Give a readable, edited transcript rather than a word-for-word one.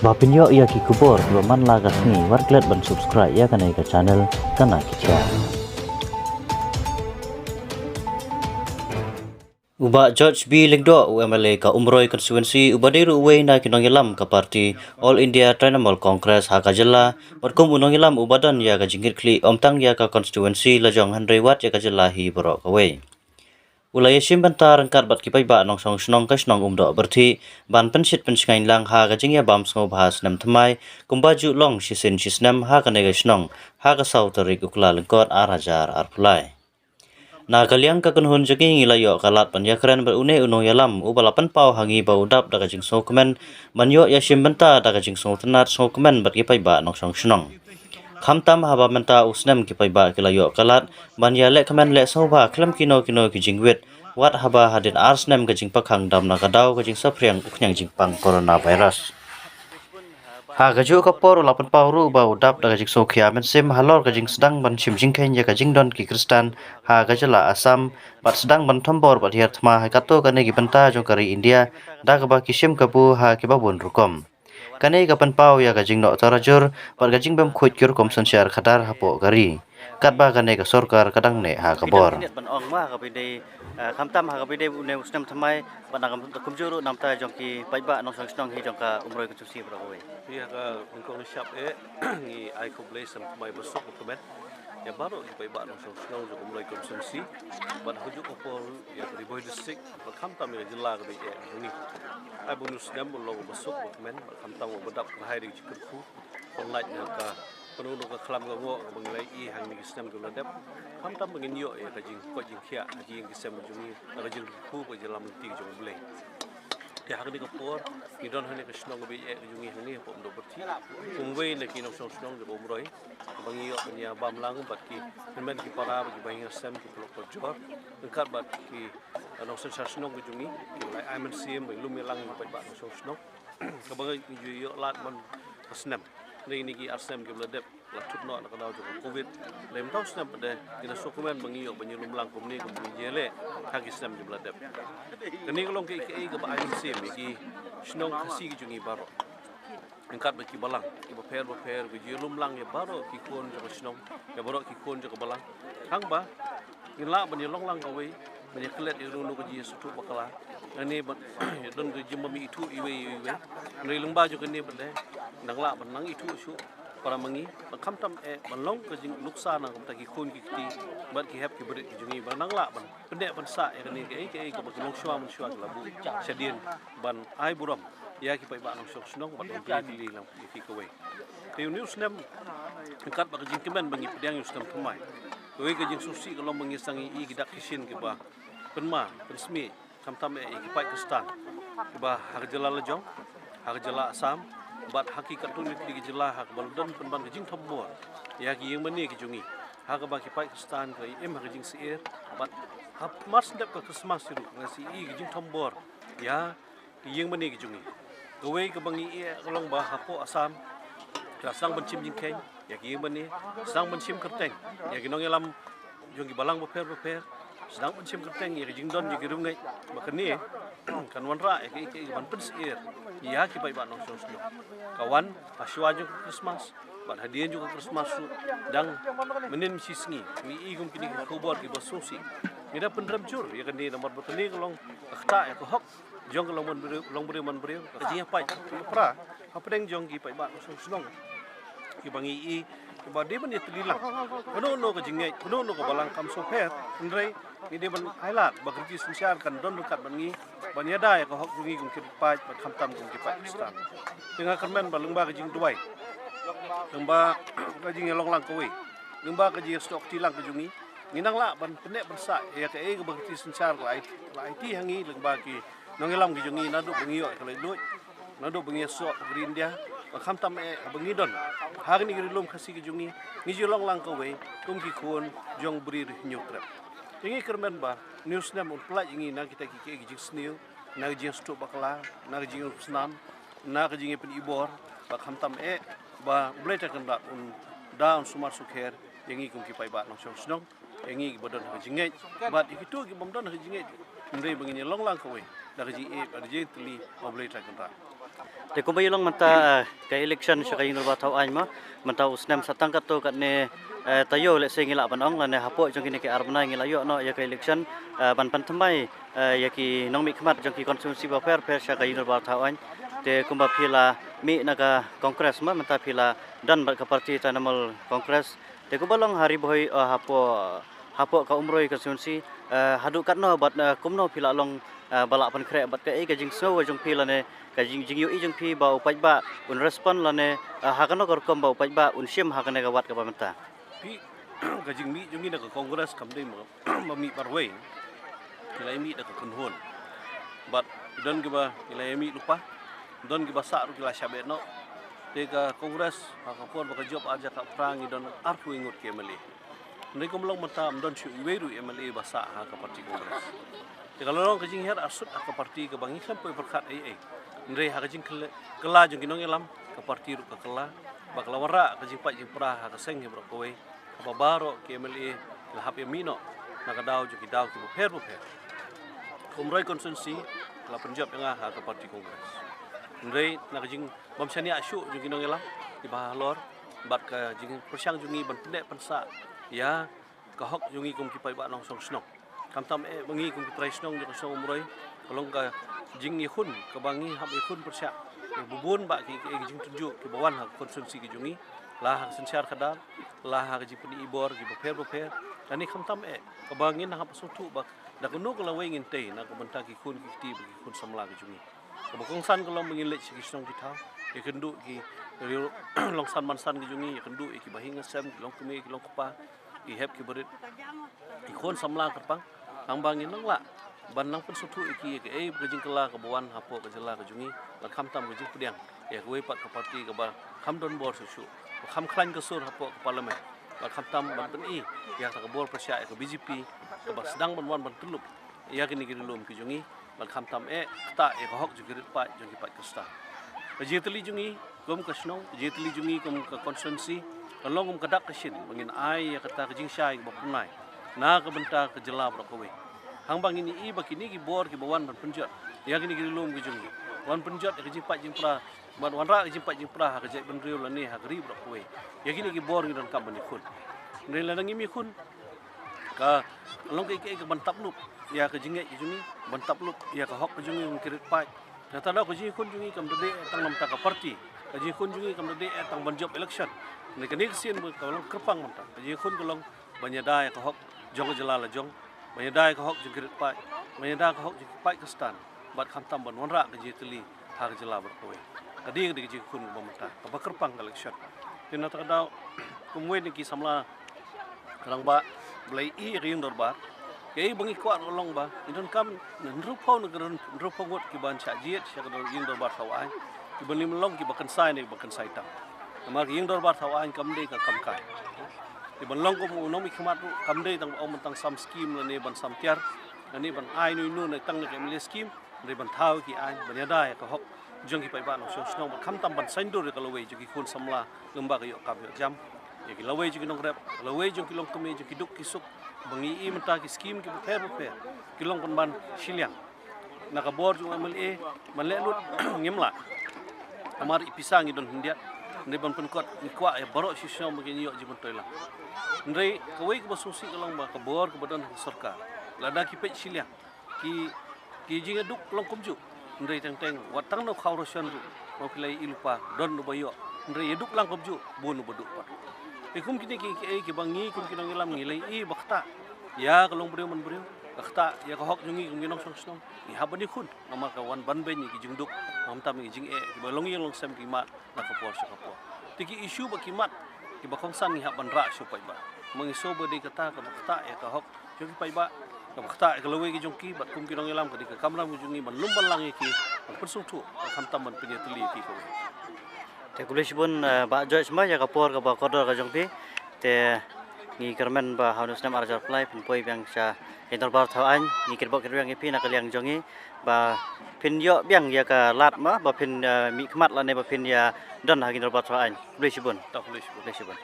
Bapinyo ia ki kubor man lagas ni warklet ban subscribe ya kanai ka channel kana kicha. Uba George B. Ligdo UMLA ka Umroy constituency ubadiru uwe na kinongilam ka parti All India Trinamool Congress ha ka jilla barkum unongilam ubadan ya ka jingir kli omtang ya ka constituency lajong 100 watt ya ka jilla hi borok kawe. Ulai simbantar angkat bat kipai ba nong song snong ka snong umdo berthi ban pensit pensingain lang ha ka jingya bam sngo bahas nam thamai kumbaju long sisin sisnam ha ka nega snong ha ka sautari ukla lengkot arajar arpulai. Na kaliang ka kunhun jogi ngilayo kalat panyakran berune unong yalam ubalapan pau hangi bau dap daga jing so kemen manyo ya simbanta daga jing so tenat so kemen bat kipai ba nong song snong. Khamtam haba menta usnam kipai ba kilayo kalat banya le kemen le so ba klam kino ki jingwet wat haba hadin arsnam ka jing pakhang dam na kadau ka jing sapriang uknyang jing pang coronavirus. Ha gaju ka por lapan pauru ba udap daga jing so khia men sim halor ka jing sedang ban chim jing khen ya ka jing don ki kristan ha gajala asam bat sedang ban thambor bat hiar thma ha kato kane gi banta jong kari india daga ba kisim kabu ha ki ba bun rukom. Kane kapan pau ya gajing no tarajur par gajing bem khut kyur kom sansiar khadar hapo gari kat ba kane ka sorkar kadang ne ha kabor ban ong ma ka bide khamtam ha ka bide ne usnam thamai ban agam kumjuru namta jong ki paiba nong sang snong hi jong ka umroi ku susi bro we ya ka ngkong siap ni ai ko blesam mai besok komen ya baru di paiba nong sang snong jong umroi ku susi ban hujuk ko por ya di boy district ban khamtam ya jilla ka bide ni ai bonus nam lo besok komen khamtam wo badap hai di cikku online ka penuh ka kelam ka ngo mengenai i hang ni sistem ka ladap khamtam mengin yo ya ka jing ko jing khia jing sistem jumi ka jing ku ko jalam ti jong bleng ya hang ni ka por ni don hani ka snong be e jungi hani po ndo berti kumwe ne ki no snong de bomroi bangi yo nya bam lang bat ki men ki para ki bangi sistem ki pro ko jor dekat bat ki no snong ki jungi ki lai ai men sim be lumi lang ba ba no snong ka bangi yo lat man snam ni ki arsem ki bladep la tutno na kana jo covid lem taw snam de ina sokumen bangi yo banyi lumlang kumni ko bunyi jele hagi snam ki bladep kani ko long ki ka ba ai sim ki snong khasi ki jungi baro engkat ba ki balang ki ba per ki jelum lang ya baro ki kon jo snong ya baro ki kon jo balang hang ba ki la banyi long lang ka we banyi klet iru no ko ji sutu bakala ani ba don ko jimma mi itu iwe ngai lungba jo kani bende nangla banang itu su para mangi khamtam e banlong ko jing luksa na kom ta ki khun ki ti bat ki hep ki brit ki jungi banangla ban pende ban sa e kani ke ko long shwa mun shwa la bu sedien ban ai buram ya ki pai ba nong sok snong bat ki li lang ki ko we te news nem kat ba jing kemen bangi pedang news nem thumai we ke jing susi ko long bangi sangi i ki dak kisin ki ba penma pensmi khamtam e ki pai kristan ki ba har jala lajong har jala asam bat hakikat tu ni jela hak baldan penban jing thobbo ya ki yang mani ki jungi hak ba ki pakistan ko em hak jing sier bat hap mas dep ka christmas ru ngasi i jing thombor ya ki yang mani ki jungi gowe ka bangi e long ba hapo asam ka sang ban chim jing keng ya ki yang mani sang ban chim kerteng ya ki nong elam jungi balang ba per sedang ban chim kerteng ya ki jing don ji ki rungai bakani kan wanra ki ban pensier ya ki pai ba nong sosno kawan aswa jo Christmas bat hadiah juga Christmas su dang menin sisngi mi igum kini ko bor ki basusi mida pendram jur ya kan ni nomor bertani long akta ya ko hok jong long beri man beri ka pai pra apeng jong ki pai ba sosno ki bangi i ba de ban itlilang no ka jingai no ka balang kam so per ndrei ni de ban highlight ba kriti sosial kan don dekat bangi banyada ya ko hok jungi gum kit pai ba khamtam gum ki pakistan tinga kermen ba lungba ka jing dubai lungba ka jing long lang ko we lungba ka jing stok tilang ka jungi nginang la ban penek bersa ya ka e ba kriti sosial ko ai ti hangi lungba ki nongelam ki jungi nadu bangi yo ka le duit nadu bangi so green dia ba khamtam e bangi don har ni rilum khasi ki jungi ni jolong lang ko we kum ki khon jong bri nyutrap tingi kermen ba news nam ulpla ingi na kita ki jing snew na jing sto bakla na jing snan na jing pen ibor ba khamtam e ba bleta kan da down sumar sukher yangi kum ki pai ba no song snong yangi bodon ha jingai ba ikitu ki bomdon ha jingai ndai bangi long lang ko we da ji e ba ji tli ba bleta kan da Te kumbayi long manta ka election siya kayo nalba tao ay mo manta usnem sa tangkat to kat ne tayo let's say ngila banong la ne hapo jong kini ke arbana ngila yo no ya ka election ban pan thamai ya ki nong mi khmat jong ki constituency ba fair siya kayo nalba tao ay te kumba phila mi naga congress ma manta phila dan ba ka parti tanamal congress te kumba long hari boy hapo ka umroi constituency hadu kat no bat kumno phila long balak pan krek bat ka e ka jing snow jong phila ne ka jing yu i jong phi ba upai ba un respond la ne hakano kor kom ba upai ba un sim hakane ka wat ka pamenta pi ka jing mi jong ni ka congress kam dei ma mi parway kila mi da ka kunhon but don ke ba kila mi lupa don ke ba sa ru kila shabe no te ka congress ha ka pon ba ka job aja ka prang don arfu ingut ke mali ndai kom long mata don shu iweru mla ba sa ha ka parti congress te kalau long ka jing her asut ka parti ka bangi sampai perkat ai ndai ha ka jing kela jong kinong elam ka parti ru ka kela bakla wara ka jing pa jing pra ha ka seng bro kowe apa baro ke mla la hap mino na ka daw jong ki daw ki bu pher kumroi konsensi la penjab nga ha ka parti congress ndai na ka jing bam sani asu jong kinong elam di ba lor bat ka jing persyang jungi ban pendek pensa ya ka hok jungi kum ki pai ba nong song snong kam tam e bangi kum ki trai snong jong song umroi kolong ka jing ni khun ka bangi hab i khun persyak bubun ba ki jing tunjuk ki bawan ha konsensi ki jungi la ha sensiar kadal la ha ji puni ibor ki bo pher dan ni kam tam e ka bangi na hab sotu ba da ko no ko la wengin te na ko banta ki khun ki ti ki khun samla ki jungi ka bokong san ko long mengin lech ki snong ki tha e kendu ki long san man san ki jungi e kendu ki bahinga sem long kumi ki long kupa ki hep ki berit ki khon samla kerpang ang bangin nang la ban nang pen sotu ki ke e gajing kala ka bawan hapo ka jela ka jungi la kham tam gajing pediang e ko pat ka parti ka ba kham don bor su kham khlan ka sur hapo ka parlimen la kham tam ban pen i ya ka bor persya ka BJP ka ba sedang ban wan ban tulup ya kini ki lum ki jungi la kham tam e ta e ka hok jugirit pa jungi pat ka sta jetli jungi kom ka snong jetli jungi kom ka constituency kalong ka dak kasin mangin ai ya kata ka jing syai ba punai na ka benta ka jela bro kowe hang bang ini i bakini ki bor ki bawan ban penjat ya kini ki lum ki jungi wan penjat ka jing pat jing pra ban wan ra ka jing pat jing pra ha ka jai ban riu la ni ha gri bro kowe ya kini ki bor ni don kam ban khun ni la ngi mi khun ka long ki ban tap lup ya ka jinge ki jungi ban tap lup ya ka hok ka jungi kirit pai na ta da ko jing khun jungi kam de tang nam ta ka parti ka jing khun jungi kam de tang ban job election ni ka nik sin ka long kerpang man ta ka jing khun ka long banyada ka hok jong jela la jong banyada ka hok jingkirit pai banyada ka hok jing pai ka stan bat kham tam ban wanra ka jitli ha ka jela ber kowe ka ding de jing khun ba mata ka ba kerpang ka election tin ta da kumwe ni ki samla rang ba blai i ring dor ba ke bangi ko long ba idon kam nru phau nru phau ngot ki ban cha jiet cha ka ring dor ba thawai ki ban lim long ki ba kan sai ni ba kan sai tam amar ring dor ba thawai kam de ka kam kai di ban long ko mo no mi khmat kam de tang om tang sam scheme la ne ban sam tiar ani ban ai nu ne tang ne ke scheme de ban thau ki ai ban ya dai ka hok jong ki pai ba no so sno ban kham tam ban sain dur ka lowe ji ki khun samla lemba ka yo kam yo jam ye ki lowe ji ki nong rep lowe jong ki long kame ji ki duk ki suk bangi i menta ki scheme ki pher ki long ban siliang na ka bor jong MLA man le lut ngimla amar ipisang idon hindia ne ban pen kot ni kwa ya baro si sno begini yo ji ban toila ndai kawai ka basusi ka long ba ka bor ka badan sarkar lada ki pech siliang ki jinga duk long kumju ndai teng watang no khawrosan mo kilai ilupa don no bayo ndai duk lang kumju bonu boduk pa kum kini ki bangi kum kinong ilam ngilai i bakta ya ka long breu man breu bakta ya ka hok jungi kum kinong song song ni habani khun nomor ka wan ban ben ki jingduk am tam ki jing e ki balong yang long sem ki mat na ka por sa ka por tiki issue ba ki mat ki ba khong san ni ha ban ra so pai ba mangi so ba de kata ka bakta ya ka hok jungi pai ba ka bakta ka lowe ki jongki bat kum kinong ilam ka di ka kamram ki jungi ban lumban lang ki ban persung thu kham tam ban punya teli ki ko te kulish bun ba judge ma ya ka por ka ba kodor ka jongpi te ngi kermen ba haunus nam arjar plai pin poi bang sa intor bar thau an ngi kirbok kirbang pi na ka liang jongi ba pin yo biang ya ka lat ma ba pin mi khmat la ne ba pin ya don ha intor bar thau an kulish bun ta kulish bun